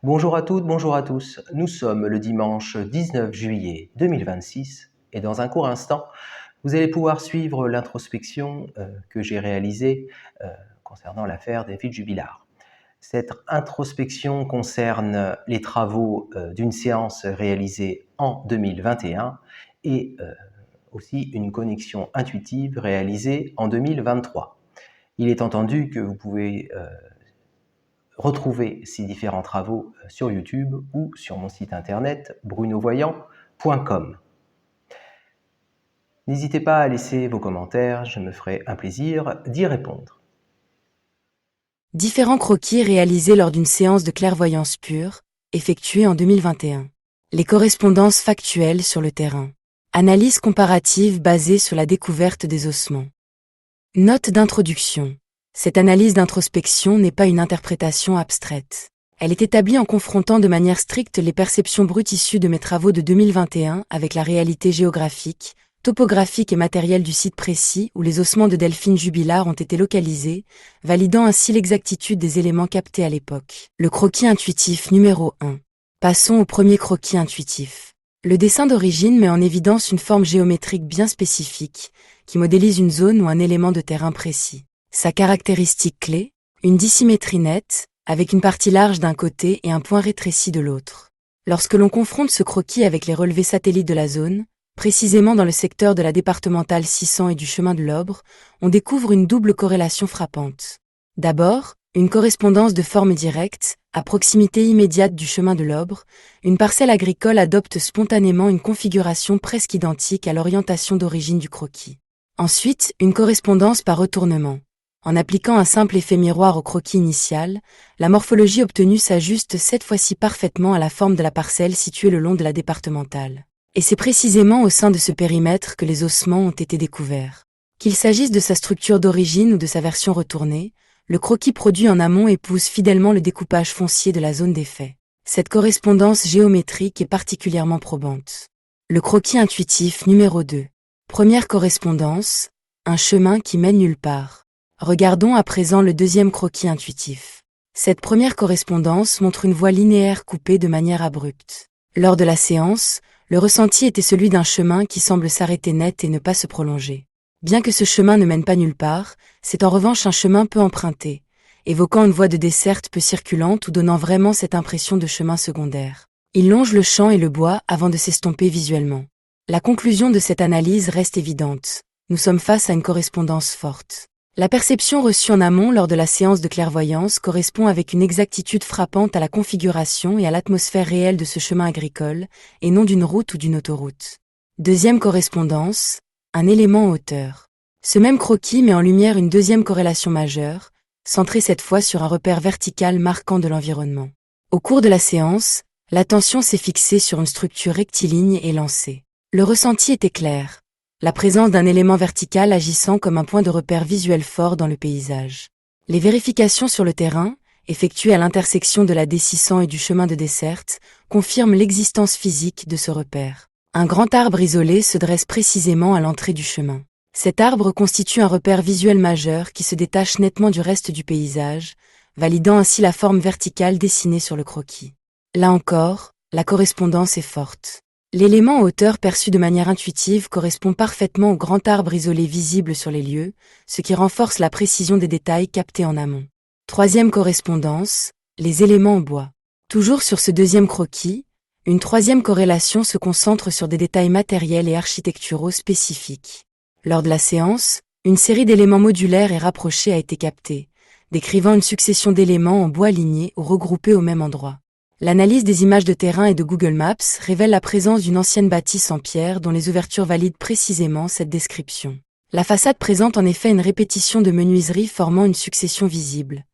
Bonjour à toutes, bonjour à tous. Nous sommes le dimanche 19 juillet 2026 et dans un court instant, vous allez pouvoir suivre l'introspection que j'ai réalisée concernant l'affaire David Jubilard. Cette introspection concerne les travaux d'une séance réalisée en 2021 et aussi une connexion intuitive réalisée en 2023. Il est entendu que vous pouvez retrouver ces différents travaux sur YouTube ou sur mon site internet brunovoyant.com. N'hésitez pas à laisser vos commentaires, je me ferai un plaisir d'y répondre. Différents croquis réalisés lors d'une séance de clairvoyance pure, effectuée en 2021. Les correspondances factuelles sur le terrain. Analyse comparative basée sur la découverte des ossements. Note d'introduction. Cette analyse d'introspection n'est pas une interprétation abstraite. Elle est établie en confrontant de manière stricte les perceptions brutes issues de mes travaux de 2021 avec la réalité géographique, topographique et matérielle du site précis où les ossements de Delphine Jubilard ont été localisés, validant ainsi l'exactitude des éléments captés à l'époque. Le croquis intuitif numéro 1. Passons au premier croquis intuitif. Le dessin d'origine met en évidence une forme géométrique bien spécifique, qui modélise une zone ou un élément de terrain précis. Sa caractéristique clé, une dissymétrie nette, avec une partie large d'un côté et un point rétréci de l'autre. Lorsque l'on confronte ce croquis avec les relevés satellites de la zone, précisément dans le secteur de la départementale 600 et du chemin de l'Obre, on découvre une double corrélation frappante. D'abord, une correspondance de forme directe, à proximité immédiate du chemin de l'Obre, une parcelle agricole adopte spontanément une configuration presque identique à l'orientation d'origine du croquis. Ensuite, une correspondance par retournement. En appliquant un simple effet miroir au croquis initial, la morphologie obtenue s'ajuste cette fois-ci parfaitement à la forme de la parcelle située le long de la départementale. Et c'est précisément au sein de ce périmètre que les ossements ont été découverts. Qu'il s'agisse de sa structure d'origine ou de sa version retournée, le croquis produit en amont épouse fidèlement le découpage foncier de la zone des faits. Cette correspondance géométrique est particulièrement probante. Le croquis intuitif numéro 2. Première correspondance, un chemin qui mène nulle part. Regardons à présent le deuxième croquis intuitif. Cette première correspondance montre une voie linéaire coupée de manière abrupte. Lors de la séance, le ressenti était celui d'un chemin qui semble s'arrêter net et ne pas se prolonger. Bien que ce chemin ne mène pas nulle part, c'est en revanche un chemin peu emprunté, évoquant une voie de desserte peu circulante ou donnant vraiment cette impression de chemin secondaire. Il longe le champ et le bois avant de s'estomper visuellement. La conclusion de cette analyse reste évidente. Nous sommes face à une correspondance forte. La perception reçue en amont lors de la séance de clairvoyance correspond avec une exactitude frappante à la configuration et à l'atmosphère réelle de ce chemin agricole, et non d'une route ou d'une autoroute. Deuxième correspondance, un élément en hauteur. Ce même croquis met en lumière une deuxième corrélation majeure, centrée cette fois sur un repère vertical marquant de l'environnement. Au cours de la séance, l'attention s'est fixée sur une structure rectiligne et lancée. Le ressenti était clair. La présence d'un élément vertical agissant comme un point de repère visuel fort dans le paysage. Les vérifications sur le terrain, effectuées à l'intersection de la D600 et du chemin de desserte, confirment l'existence physique de ce repère. Un grand arbre isolé se dresse précisément à l'entrée du chemin. Cet arbre constitue un repère visuel majeur qui se détache nettement du reste du paysage, validant ainsi la forme verticale dessinée sur le croquis. Là encore, la correspondance est forte. L'élément en hauteur perçu de manière intuitive correspond parfaitement au grand arbre isolé visible sur les lieux, ce qui renforce la précision des détails captés en amont. Troisième correspondance, les éléments en bois. Toujours sur ce deuxième croquis, une troisième corrélation se concentre sur des détails matériels et architecturaux spécifiques. Lors de la séance, une série d'éléments modulaires et rapprochés a été captée, décrivant une succession d'éléments en bois alignés ou regroupés au même endroit. L'analyse des images de terrain et de Google Maps révèle la présence d'une ancienne bâtisse en pierre dont les ouvertures valident précisément cette description. La façade présente en effet une répétition de menuiseries formant une succession visible.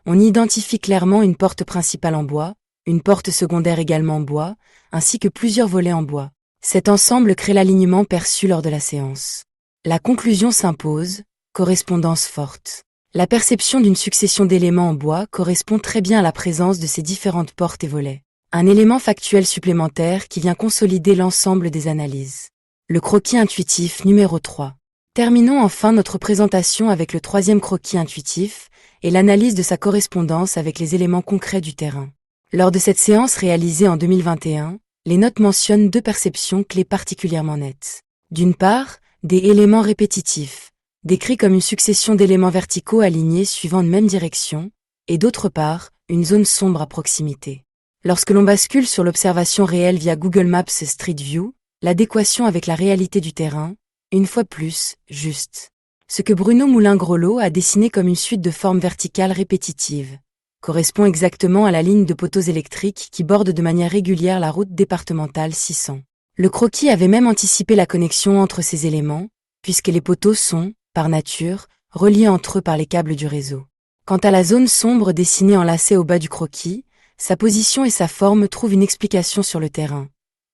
On y identifie clairement une porte principale en bois, une porte secondaire également en bois, ainsi que plusieurs volets en bois. Cet ensemble crée l'alignement perçu lors de la séance. La conclusion s'impose, correspondance forte. La perception d'une succession d'éléments en bois correspond très bien à la présence de ces différentes portes et volets. Un élément factuel supplémentaire qui vient consolider l'ensemble des analyses. Le croquis intuitif numéro 3. Terminons enfin notre présentation avec le troisième croquis intuitif et l'analyse de sa correspondance avec les éléments concrets du terrain. Lors de cette séance réalisée en 2021, les notes mentionnent deux perceptions clés particulièrement nettes. D'une part, des éléments répétitifs, décrits comme une succession d'éléments verticaux alignés suivant une même direction, et d'autre part, une zone sombre à proximité. Lorsque l'on bascule sur l'observation réelle via Google Maps et Street View, l'adéquation avec la réalité du terrain, une fois plus, juste. Ce que Bruno Moulin-Grolot a dessiné comme une suite de formes verticales répétitives correspond exactement à la ligne de poteaux électriques qui borde de manière régulière la route départementale 600. Le croquis avait même anticipé la connexion entre ces éléments, puisque les poteaux sont, par nature, reliés entre eux par les câbles du réseau. Quant à la zone sombre dessinée en lacet au bas du croquis, sa position et sa forme trouvent une explication sur le terrain.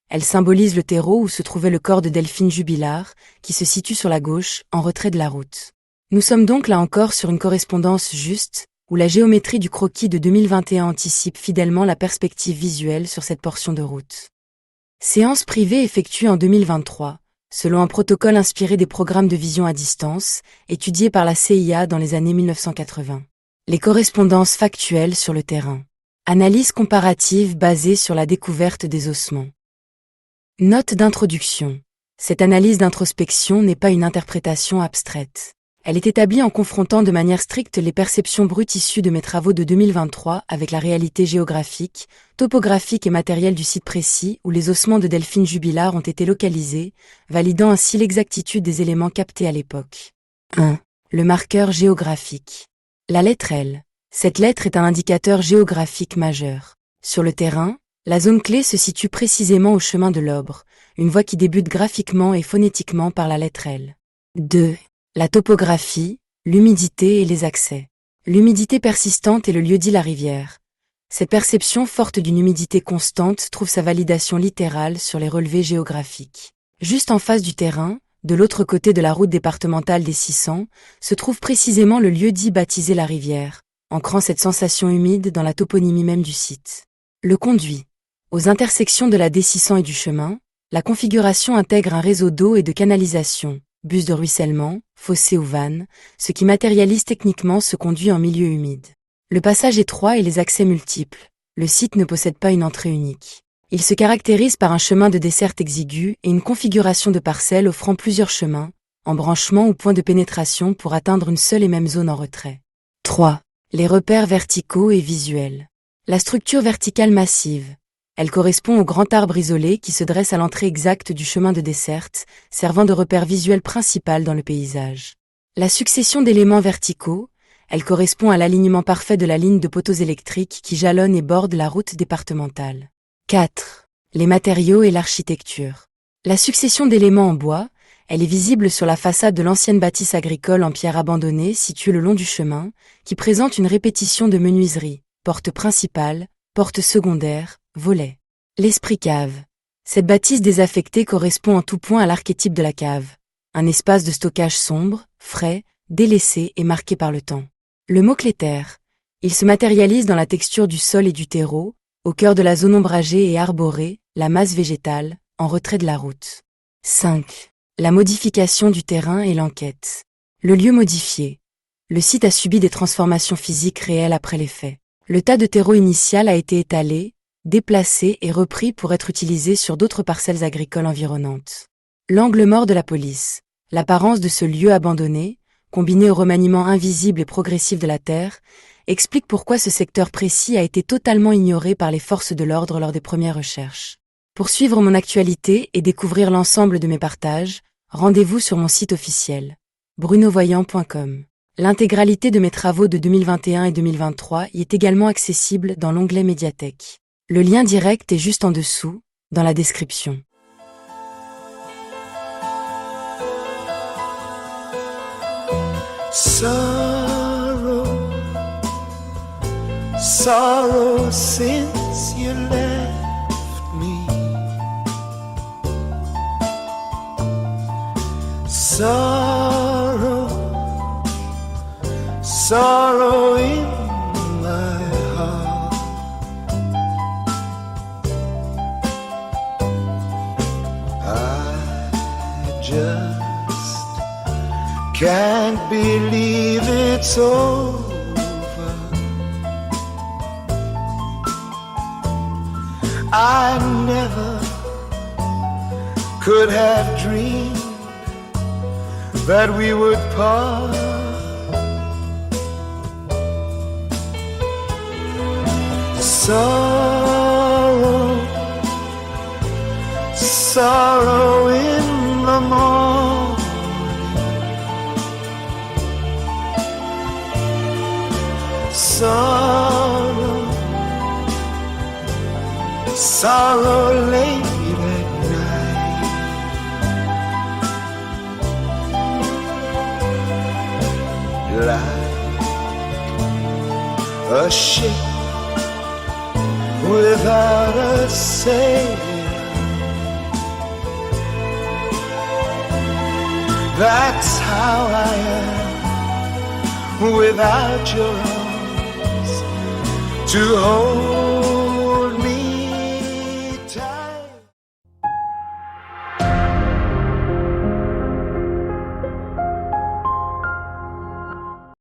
Elle symbolise le terreau où se trouvait le corps de Delphine Jubilard, qui se situe sur la gauche, en retrait de la route. Nous sommes donc là encore sur une correspondance juste, où la géométrie du croquis de 2021 anticipe fidèlement la perspective visuelle sur cette portion de route. Séance privée effectuée en 2023, selon un protocole inspiré des programmes de vision à distance, étudiés par la CIA dans les années 1980. Les correspondances factuelles sur le terrain. Analyse comparative basée sur la découverte des ossements. Note d'introduction. Cette analyse d'introspection n'est pas une interprétation abstraite. Elle est établie en confrontant de manière stricte les perceptions brutes issues de mes travaux de 2023 avec la réalité géographique, topographique et matérielle du site précis où les ossements de Delphine Jubilard ont été localisés, validant ainsi l'exactitude des éléments captés à l'époque. 1. Le marqueur géographique. La lettre L. Cette lettre est un indicateur géographique majeur. Sur le terrain, la zone clé se situe précisément au chemin de l'Obre, une voie qui débute graphiquement et phonétiquement par la lettre L. 2. La topographie, l'humidité et les accès. L'humidité persistante est le lieu-dit la rivière. Cette perception forte d'une humidité constante trouve sa validation littérale sur les relevés géographiques. Juste en face du terrain, de l'autre côté de la route départementale des 600, se trouve précisément le lieu-dit baptisé la rivière, ancrant cette sensation humide dans la toponymie même du site. Le conduit. Aux intersections de la D600 et du chemin, la configuration intègre un réseau d'eau et de canalisation, bus de ruissellement, fossé ou vanne, ce qui matérialise techniquement ce conduit en milieu humide. Le passage étroit et les accès multiples. Le site ne possède pas une entrée unique. Il se caractérise par un chemin de desserte exigu et une configuration de parcelles offrant plusieurs chemins, embranchements ou points de pénétration pour atteindre une seule et même zone en retrait. 3. Les repères verticaux et visuels. La structure verticale massive. Elle correspond au grand arbre isolé qui se dresse à l'entrée exacte du chemin de desserte, servant de repère visuel principal dans le paysage. La succession d'éléments verticaux, elle correspond à l'alignement parfait de la ligne de poteaux électriques qui jalonne et borde la route départementale. 4. Les matériaux et l'architecture. La succession d'éléments en bois, elle est visible sur la façade de l'ancienne bâtisse agricole en pierre abandonnée située le long du chemin, qui présente une répétition de menuiseries, porte principale, porte secondaire, volets. L'esprit cave. Cette bâtisse désaffectée correspond en tout point à l'archétype de la cave. Un espace de stockage sombre, frais, délaissé et marqué par le temps. Le mot-clé terre. Il se matérialise dans la texture du sol et du terreau, au cœur de la zone ombragée et arborée, la masse végétale, en retrait de la route. 5. La modification du terrain et l'enquête. Le lieu modifié. Le site a subi des transformations physiques réelles après les faits. Le tas de terreau initial a été étalé, déplacé et repris pour être utilisé sur d'autres parcelles agricoles environnantes. L'angle mort de la police. L'apparence de ce lieu abandonné, combiné au remaniement invisible et progressif de la terre, explique pourquoi ce secteur précis a été totalement ignoré par les forces de l'ordre lors des premières recherches. Pour suivre mon actualité et découvrir l'ensemble de mes partages, rendez-vous sur mon site officiel, brunovoyant.com. L'intégralité de mes travaux de 2021 et 2023 y est également accessible dans l'onglet Médiathèque. Le lien direct est juste en dessous, dans la description. Sorrow, sorrow since you left me. Sorrow, sorrow in my heart. I just can't believe it's over. I never could have dreamed that we would part. Sorrow, sorrow in the morning, sorrow, sorrow late at night. Like a ship without a sail, that's how I am without your arms to hold